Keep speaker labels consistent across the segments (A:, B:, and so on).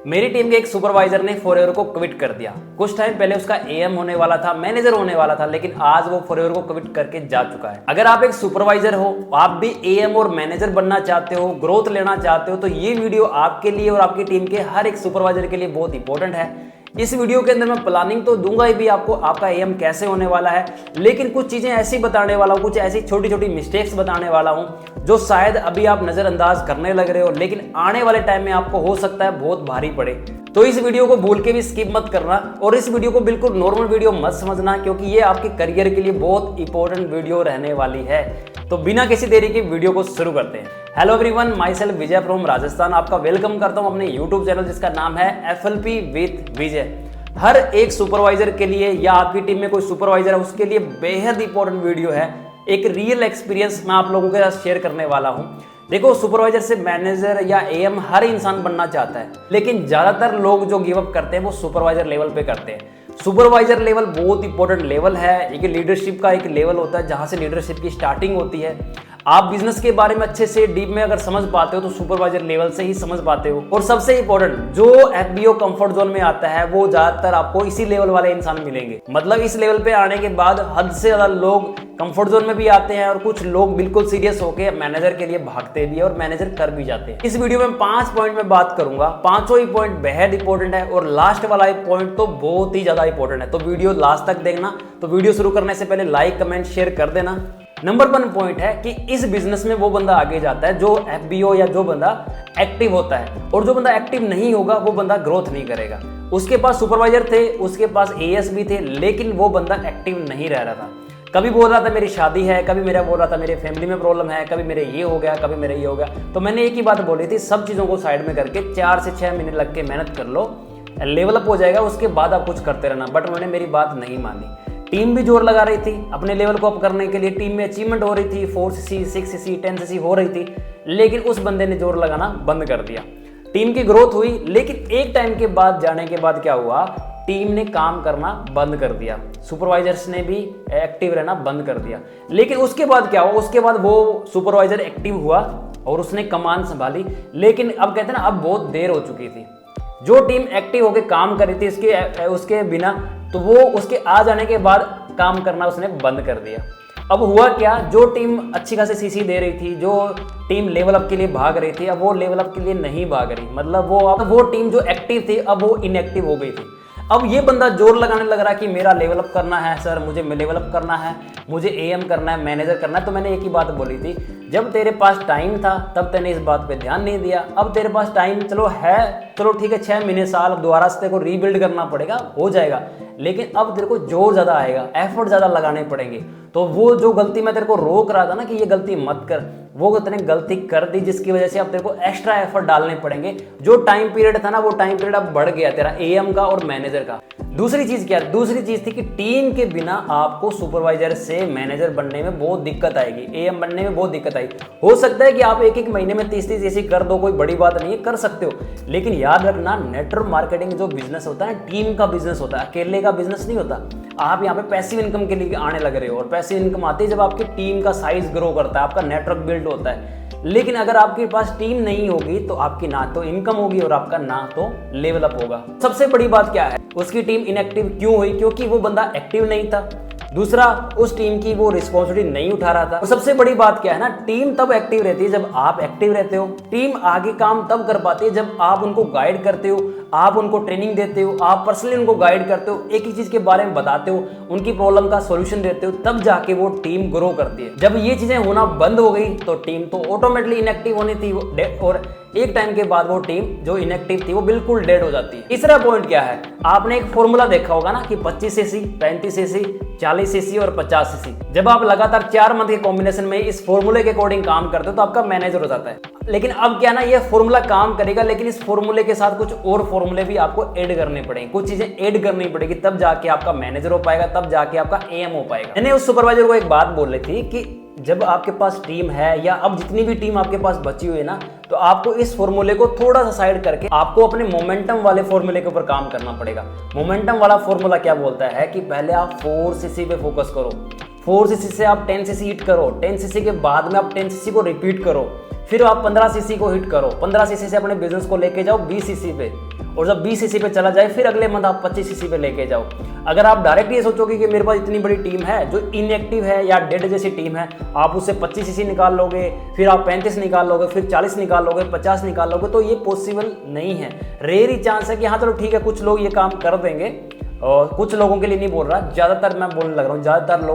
A: मेरी टीम के एक सुपरवाइजर ने फॉरएवर को क्विट कर दिया। कुछ टाइम पहले उसका एएम होने वाला था, मैनेजर होने वाला था, लेकिन आज वो फॉरएवर को क्विट करके जा चुका है। अगर आप एक सुपरवाइजर हो, आप भी एएम और मैनेजर बनना चाहते हो, ग्रोथ लेना चाहते हो, तो ये वीडियो आपके लिए और आपकी टीम के हर एक सुपरवाइजर के लिए बहुत इंपॉर्टेंट है। इस वीडियो के अंदर मैं प्लानिंग तो दूंगा ही भी आपको, आपका एएम कैसे होने वाला है, लेकिन कुछ चीजें ऐसी बताने वाला हूँ, कुछ ऐसी छोटी छोटी मिस्टेक्स बताने वाला हूँ जो शायद अभी आप नजरअंदाज करने लग रहे हो, लेकिन आने वाले टाइम में आपको हो सकता है बहुत भारी पड़े। तो इस वीडियो को भूल के भी स्किप मत करना और इस वीडियो को बिल्कुल नॉर्मल वीडियो मत समझना, क्योंकि ये आपके करियर के लिए बहुत इंपॉर्टेंट वीडियो रहने वाली है। तो बिना किसी देरी के वीडियो को शुरू करते हैं। Hello everyone, my self Vijay from Rajasthan. आपका वेलकम करता हूं अपने यूट्यूब चैनल जिसका नाम है FLP विद विजय। हर एक सुपरवाइजर के लिए या आपकी टीम में कोई सुपरवाइजर है उसके लिए बेहद इंपॉर्टेंट वीडियो है। एक रियल एक्सपीरियंस मैं आप लोगों के साथ शेयर करने वाला हूं। देखो, सुपरवाइजर से मैनेजर या एएम हर इंसान बनना चाहता है, लेकिन ज्यादातर लोग जो गिव अप करते हैं वो सुपरवाइजर लेवल पे करते हैं। सुपरवाइजर लेवल बहुत इंपॉर्टेंट लेवल है। एक लीडरशिप का एक लेवल होता है जहां से लीडरशिप की स्टार्टिंग होती है। आप बिजनेस के बारे में अच्छे से डीप में अगर समझ पाते हो तो सुपरवाइजर लेवल से ही समझ पाते हो। और सबसे इंपॉर्टेंट, जो FBO कंफर्ट जोन में आता है वो ज्यादातर आपको इसी लेवल वाले इंसान मिलेंगे। मतलब इस लेवल पे आने के बाद हद से ज्यादा लोग कंफर्ट जोन में भी आते हैं और कुछ लोग बिल्कुल सीरियस होकर मैनेजर के लिए भागते भी है और मैनेजर कर भी जाते हैं। इस वीडियो में 5 पॉइंट में बात करूंगा। पांचों ही पॉइंट बेहद इंपॉर्टेंट है और लास्ट वाला पॉइंट तो बहुत ही ज्यादा इंपॉर्टेंट है। तो वीडियो लास्ट तक देखना। तो वीडियो शुरू करने से पहले लाइक कमेंट शेयर कर देना। नंबर 1 पॉइंट है कि इस बिजनेस में वो बंदा आगे जाता है जो FBO या जो बंदा एक्टिव होता है, और जो बंदा एक्टिव नहीं होगा वो बंदा ग्रोथ नहीं करेगा। उसके पास सुपरवाइजर थे, उसके पास AS भी थे, लेकिन वो बंदा एक्टिव नहीं रह रहा था। कभी बोल रहा था मेरी शादी है, कभी मेरा बोल रहा था मेरे फैमिली में प्रॉब्लम है, कभी मेरे ये हो गया, कभी मेरे ये हो गया। तो मैंने एक ही बात बोली थी, सब चीज़ों को साइड में करके 4 से 6 महीने लग के मेहनत कर लो, लेवल अप हो जाएगा, उसके बाद आप कुछ करते रहना। बट उन्होंने मेरी बात नहीं मानी। टीम भी जोर लगा रही थी अपने लेवल को अप करने के लिए, टीम में अचीवमेंट हो रही थी, 4cc 6cc 10cc हो रही थी, लेकिन उस बंदे ने जोर लगाना बंद कर दिया। टीम की ग्रोथ हुई, लेकिन एक टाइम के बाद जाने के बाद क्या हुआ, टीम ने काम करना बंद कर दिया, सुपरवाइजर्स ने भी एक्टिव रहना बंद कर दिया। लेकिन उसके बाद क्या हुआ, उसके बाद वो सुपरवाइजर एक्टिव हुआ और उसने कमान संभाली, लेकिन अब कहते हैं ना, अब बहुत देर हो चुकी थी। जो टीम एक्टिव होकर काम कर रही थी उसके बिना, तो वो उसके आ जाने के बाद काम करना उसने बंद कर दिया। अब हुआ क्या, जो टीम अच्छी खासी CC दे रही थी, जो टीम लेवल अप के लिए भाग रही थी, अब वो लेवल अप के लिए नहीं भाग रही। मतलब वो टीम जो एक्टिव थी अब वो इनएक्टिव हो गई थी। अब ये बंदा जोर लगाने लग रहा कि मेरा लेवल अप करना है सर, मुझे लेवल अप करना है, मुझे AM करना है, मैनेजर करना है। तो मैंने एक ही बात बोली थी, जब तेरे पास टाइम था तब तेने इस बात पे ध्यान नहीं दिया। अब तेरे पास टाइम चलो ठीक है, 6 महीने साल दोबारा से तेरे को रीबिल्ड करना पड़ेगा, हो जाएगा, लेकिन अब तेरे को जोर ज्यादा आएगा, एफर्ट ज्यादा लगाने पड़ेंगे। तो वो जो गलती मैं तेरे को रोक रहा था ना कि ये गलती मत कर, वो तूने गलती कर दी, जिसकी वजह से अब तेरे को एक्स्ट्रा एफर्ट डालने पड़ेंगे। जो टाइम पीरियड था ना, वो टाइम पीरियड अब बढ़ गया तेरा AM का और मैनेजर का। दूसरी चीज क्या, दूसरी चीज थी कि टीम के बिना आपको सुपरवाइजर से मैनेजर बनने में बहुत दिक्कत आएगी, AM बनने में बहुत दिक्कत आएगी। हो सकता है कि आप एक महीने में 30 ऐसी कर दो, कोई बड़ी बात नहीं है, कर सकते हो, लेकिन याद रखना, नेटवर्क मार्केटिंग जो बिजनेस होता है टीम का बिजनेस होता है, अकेले का बिजनेस नहीं होता। आप यहाँ पे पैसिव इनकम के लिए आने लग रहे हो, और पैसिव इनकम आती है जब आपकी टीम का साइज ग्रो करता है, आपका नेटवर्क बिल्ड होता है। लेकिन अगर आपके पास टीम नहीं होगी तो आपकी ना तो इनकम होगी और आपका ना तो लेवल अप होगा। सबसे बड़ी बात क्या है, उसकी टीम इनएक्टिव क्यों हुई, क्योंकि वो बंदा एक्टिव नहीं था। दूसरा, उस टीम की वो रिस्पॉन्सिबिलिटी नहीं उठा रहा था। और सबसे बड़ी बात क्या है ना, टीम तब एक्टिव रहती है जब आप एक्टिव रहते हो। टीम आगे काम तब कर पाती है जब आप उनको गाइड करते हो, आप उनको ट्रेनिंग देते हो, आप पर्सनली उनको गाइड करते हो, एक ही चीज के बारे में बताते हो, उनकी प्रॉब्लम का सॉल्यूशन देते हो, तब जाके वो टीम ग्रो करती है। जब ये चीजें होना बंद हो गई तो टीम तो ऑटोमेटिकली इनएक्टिव होनी थी, और एक टाइम के बाद वो टीम जो इनएक्टिव थी वो बिल्कुल डेड हो जाती है। तीसरा पॉइंट क्या है, आपने एक फॉर्मूला देखा होगा ना कि 25cc 35cc 40cc और 50cc। जब आप लगातार 4 मंथ के कॉम्बिनेशन में इस फॉर्मूले के अकॉर्डिंग काम करते हो तो आपका मैनेजर हो जाता है। लेकिन अब क्या ना, ये फॉर्मूला काम करेगा, लेकिन इस फॉर्मूले के साथ कुछ और फॉर्मूले भी आपको ऐड करने पड़ेंगे, कुछ चीजें ऐड करनी पड़ेगी, तब जाके आपका मैनेजर हो पाएगा, तब जाके आपका AM हो पाएगा। मैंने उस सुपरवाइजर को एक बात बोल रही थी कि जब आपके पास टीम है, या अब जितनी भी टीम आपके पास बची हुई है ना, तो आपको इस फॉर्मूले को थोड़ा सा साइड करके आपको अपने मोमेंटम वाले फॉर्मूले के ऊपर काम करना पड़ेगा। मोमेंटम वाला फॉर्मूला क्या बोलता है कि पहले आप 4cc पे फोकस करो, 4cc से आप 10cc हिट करो, 10cc के बाद में आप 10cc को रिपीट करो, फिर आप 15cc को हिट करो, 15cc से अपने बिजनेस को लेके जाओ 20cc पे, और जब 20 सीसी पे चला जाए फिर अगले मंथ आप 25 सीसी पे लेके जाओ। अगर आप डायरेक्ट ये सोचोगे कि मेरे पास इतनी बड़ी टीम है जो इनएक्टिव है या डेड जैसी टीम है, आप उससे 25 सीसी निकाल लोगे, फिर आप 35 निकाल लोगे, फिर 40 निकाल लोगे, 50 निकाल लोगे, तो ये पॉसिबल नहीं है। रेयर ही चांस है कि हाँ चलो ठीक है कुछ लोग ये काम कर देंगे, और कुछ लोगों के लिए नहीं बोल रहा, ज़्यादातर मैं बोलने लग रहा हूँ, ज़्यादातर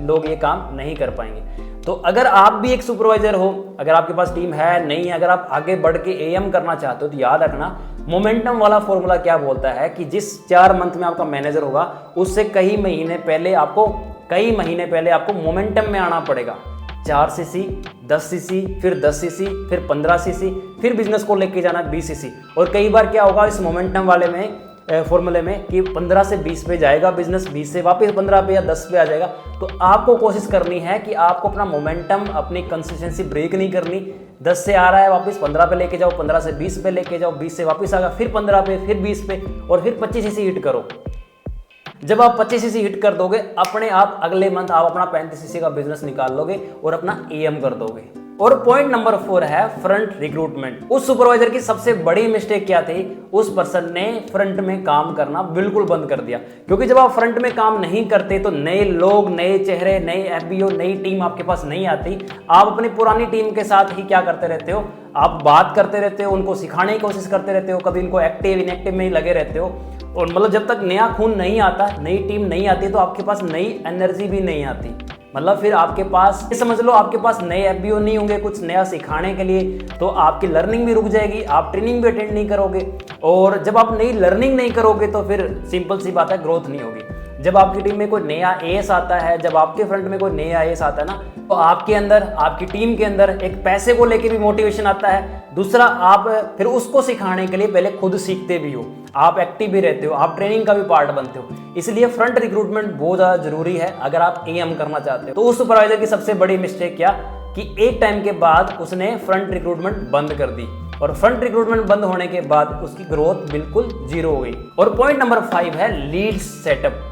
A: लोग ये काम नहीं कर पाएंगे। तो अगर आप भी एक सुपरवाइजर हो, अगर आपके पास टीम है नहीं है, अगर आप आगे बढ़ के एएम करना चाहते हो, तो याद रखना मोमेंटम वाला फॉर्मूला क्या बोलता है कि जिस 4 मंथ में आपका मैनेजर होगा उससे कई महीने पहले आपको मोमेंटम में आना पड़ेगा। 4 सीसी, 10 सीसी, फिर 10 सीसी, फिर 15 सीसी, फिर बिजनेस को लेके जाना 20 सीसी। और कई बार क्या होगा इस मोमेंटम वाले में फॉर्मूले में कि 15 से 20 पे जाएगा बिजनेस, 20 से वापस 15 पे या 10 पे आ जाएगा। तो आपको कोशिश करनी है कि आपको अपना मोमेंटम, अपनी कंसिस्टेंसी ब्रेक नहीं करनी। 10 से आ रहा है वापस 15 पे लेके जाओ, 15 से 20 पे लेके जाओ, 20 से वापस आएगा फिर 15 पे, फिर 20 पे, और फिर 25 सीसी हिट करो। जब आप 25 सीसी हिट कर दोगे, अपने आप अगले मंथ आप अपना 35 सीसी का बिजनेस निकाल लोगे और अपना एएम कर दोगे। और पॉइंट नंबर 4 है फ्रंट रिक्रूटमेंट। उस सुपरवाइजर की सबसे बड़ी मिस्टेक क्या थी, उस पर्सन ने फ्रंट में काम करना बिल्कुल बंद कर दिया। क्योंकि जब आप फ्रंट में काम नहीं करते तो नए लोग, नए चेहरे, नए एफबीओ, नई टीम आपके पास नहीं आती। आप अपनी पुरानी टीम के साथ ही क्या करते रहते हो, आप बात करते रहते हो, उनको सिखाने की कोशिश करते रहते हो, कभी उनको एक्टिव इनएक्टिव में ही लगे रहते हो। और मतलब जब तक नया खून नहीं आता, नई टीम नहीं आती, तो आपके पास नई एनर्जी भी नहीं आती। मतलब फिर आपके पास ये समझ लो आपके पास नए एफबीओ नहीं होंगे कुछ नया सिखाने के लिए, तो आपकी लर्निंग भी रुक जाएगी, आप ट्रेनिंग भी अटेंड नहीं करोगे। और जब आप नई लर्निंग नहीं करोगे तो फिर सिंपल सी बात है ग्रोथ नहीं होगी। जब आपकी टीम में कोई नया एएस आता है, जब आपके फ्रंट में कोई नया एएस आता है ना, तो आपके अंदर, आपकी टीम के अंदर एक पैसे को लेके भी मोटिवेशन आता है। दूसरा, आप फिर उसको सिखाने के लिए पहले खुद सीखते भी हो, आप एक्टिव भी रहते हो, आप ट्रेनिंग का भी पार्ट बनते हो। इसलिए फ्रंट रिक्रूटमेंट बहुत ज़्यादा जरूरी है अगर आप एएम करना चाहते हो। तो उस सुपरवाइजर की सबसे बड़ी मिस्टेक क्या कि एक टाइम के बाद उसने फ्रंट रिक्रूटमेंट बंद कर दी, और फ्रंट रिक्रूटमेंट बंद होने के बाद उसकी ग्रोथ बिल्कुल जीरो हो गई। और पॉइंट नंबर 5 है लीड सेटअप।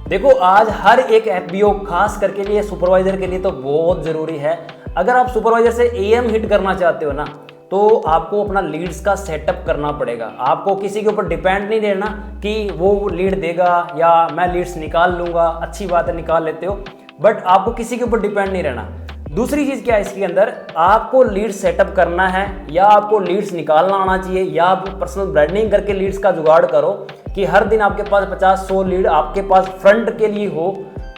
A: देखो आज हर एक एफबीओ, खास करके लिए सुपरवाइजर के लिए तो बहुत जरूरी है। अगर आप सुपरवाइजर से एएम हिट करना चाहते हो ना, तो आपको अपना लीड्स का सेटअप करना पड़ेगा। आपको किसी के ऊपर डिपेंड नहीं रहना कि वो लीड देगा या मैं लीड्स निकाल लूंगा। अच्छी बात है, निकाल लेते हो, बट आपको किसी के ऊपर डिपेंड नहीं रहना। दूसरी चीज क्या है इसके अंदर, आपको लीड सेटअप करना है या आपको लीड्स निकालना आना चाहिए, या आप पर्सनल ब्रांडिंग करके लीड्स का जुगाड़ करो कि हर दिन आपके पास 50-100 लीड आपके पास फ्रंट के लिए हो।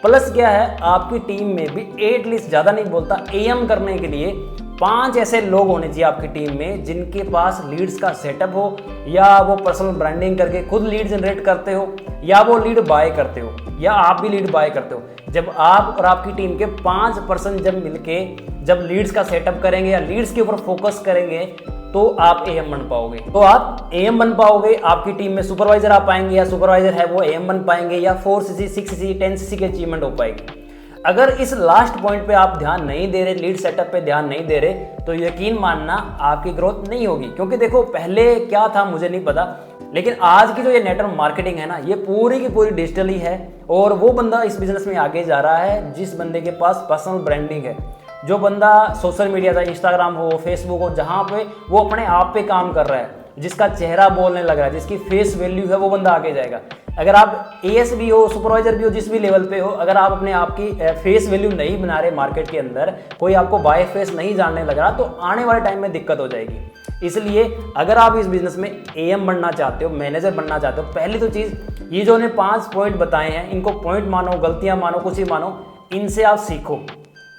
A: प्लस क्या है, आपकी टीम में भी एटलीस्ट, ज़्यादा नहीं बोलता, एएम करने के लिए 5 ऐसे लोग होने चाहिए आपकी टीम में जिनके पास लीड्स का सेटअप हो, या वो पर्सनल ब्रांडिंग करके खुद लीड जनरेट करते हो, या वो लीड बाय करते हो, या आप भी लीड बाय करते हो। जब आप और आपकी टीम के 5 पर्सन जब मिलके जब लीड्स का सेटअप करेंगे या लीड्स के ऊपर फोकस करेंगे, तो आप एएम बन पाओगे। तो आप एएम बन पाओगे, आपकी टीम में सुपरवाइजर आ पाएंगे, या सुपरवाइजर है वो एएम बन पाएंगे, या 4 सीसी, 6 सीसी, 10 सीसी की अचीवमेंट हो पाएगी। अगर इस लास्ट पॉइंट पे आप ध्यान नहीं दे रहे, लीड सेटअप पे ध्यान नहीं दे रहे, तो यकीन मानना आपकी ग्रोथ नहीं होगी। क्योंकि देखो पहले क्या था मुझे नहीं पता, लेकिन आज की जो ये नेटवर्क मार्केटिंग है ना, ये पूरी की पूरी डिजिटल ही है। और वो बंदा इस बिजनेस में आगे जा रहा है जिस बंदे के पास पर्सनल ब्रांडिंग है, जो बंदा सोशल मीडिया का, इंस्टाग्राम हो, फेसबुक हो, जहाँ पे वो अपने आप पे काम कर रहा है, जिसका चेहरा बोलने लग रहा है, जिसकी फेस वैल्यू है, वो बंदा आगे जाएगा। अगर आप एएस भी हो, सुपरवाइजर भी हो, जिस भी लेवल पे हो, अगर आप अपने आप की फेस वैल्यू नहीं बना रहे मार्केट के अंदर, कोई आपको बाय फेस नहीं जानने लग रहा, तो आने वाले टाइम में दिक्कत हो जाएगी। इसलिए अगर आप इस बिजनेस में एएम बनना चाहते हो, मैनेजर बनना चाहते हो, पहली तो चीज़, ये जो उन्हें 5 पॉइंट बताए हैं, इनको पॉइंट मानो, गलतियां मानो, कुछ ही मानो, इनसे आप सीखो।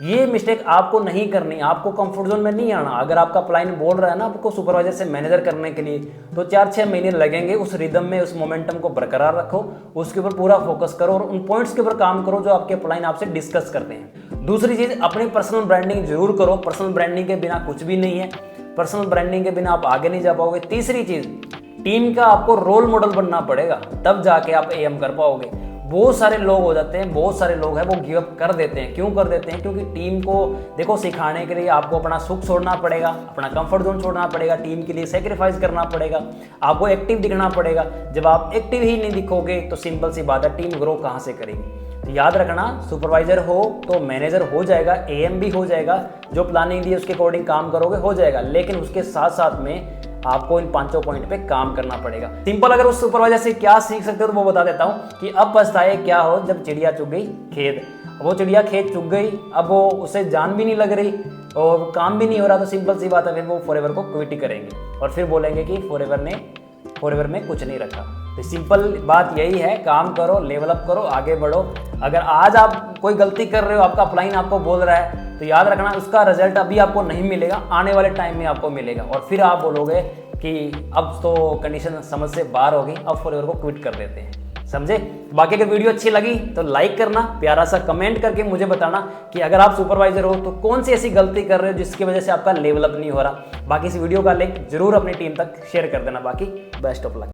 A: ये मिस्टेक आपको नहीं करनी, आपको कंफर्ट जोन में नहीं आना। अगर आपका अपलाइन बोल रहा है ना आपको सुपरवाइजर से मैनेजर करने के लिए, तो 4-6 महीने लगेंगे। उस रिदम में, उस मोमेंटम को बरकरार रखो, उसके ऊपर पूरा फोकस करो और उन पॉइंट्स के ऊपर काम करो जो आपके अपलाइन आपसे डिस्कस करते हैं। दूसरी चीज़, अपनी पर्सनल ब्रांडिंग जरूर करो। पर्सनल ब्रांडिंग के बिना कुछ भी नहीं है, पर्सनल ब्रांडिंग के बिना आप आगे नहीं जा पाओगे। तीसरी चीज़, टीम का आपको रोल मॉडल बनना पड़ेगा, तब जाके आप एएम कर पाओगे। बहुत सारे लोग हो जाते हैं, बहुत सारे लोग हैं वो गिव अप कर देते हैं। क्यों कर देते हैं? क्योंकि टीम को देखो सिखाने के लिए आपको अपना सुख छोड़ना पड़ेगा, अपना कंफर्ट जोन छोड़ना पड़ेगा, टीम के लिए सेक्रीफाइस करना पड़ेगा, आपको एक्टिव दिखना पड़ेगा। जब आप एक्टिव ही नहीं दिखोगे तो सिंपल सी बात है, टीम ग्रो कहाँ से करेगी। तो याद रखना, सुपरवाइजर हो तो मैनेजर हो जाएगा, एएम भी हो जाएगा, जो प्लानिंग दी है उसके अकॉर्डिंग काम करोगे हो जाएगा। लेकिन उसके साथ साथ में आपको इन 5 पॉइंट पे काम करना पड़ेगा। सिंपल, अगर उस सुपरवाइजर से क्या सीख सकते हो तो वो बता देता हूँ कि अब पछताए क्या हो जब चिड़िया चुग गई खेत। वो चिड़िया खेत चुग गई, अब वो उसे जान भी नहीं लग रही और काम भी नहीं हो रहा, तो सिंपल सी बात है फिर वो फॉरएवर को क्विट ही करेंगे और फिर बोलेंगे कि फॉरएवर में कुछ नहीं रखा। तो सिंपल बात यही है, काम करो, लेवल अप करो, आगे बढ़ो। अगर आज आप कोई गलती कर रहे हो, आपका अपलाइन आपको बोल रहा है, तो याद रखना उसका रिजल्ट अभी आपको नहीं मिलेगा, आने वाले टाइम में आपको मिलेगा और फिर आप बोलोगे कि अब तो कंडीशन समझ से बाहर होगी, अब फॉरएवर को क्विट कर देते हैं। समझे? बाकी अगर वीडियो अच्छी लगी तो लाइक करना, प्यारा सा कमेंट करके मुझे बताना कि अगर आप सुपरवाइजर हो तो कौन सी ऐसी गलती कर रहे हो जिसकी वजह से आपका लेवल अप नहीं हो रहा। बाकी इस वीडियो का लिंक जरूर अपनी टीम तक शेयर कर देना। बाकी बेस्ट ऑफ लक।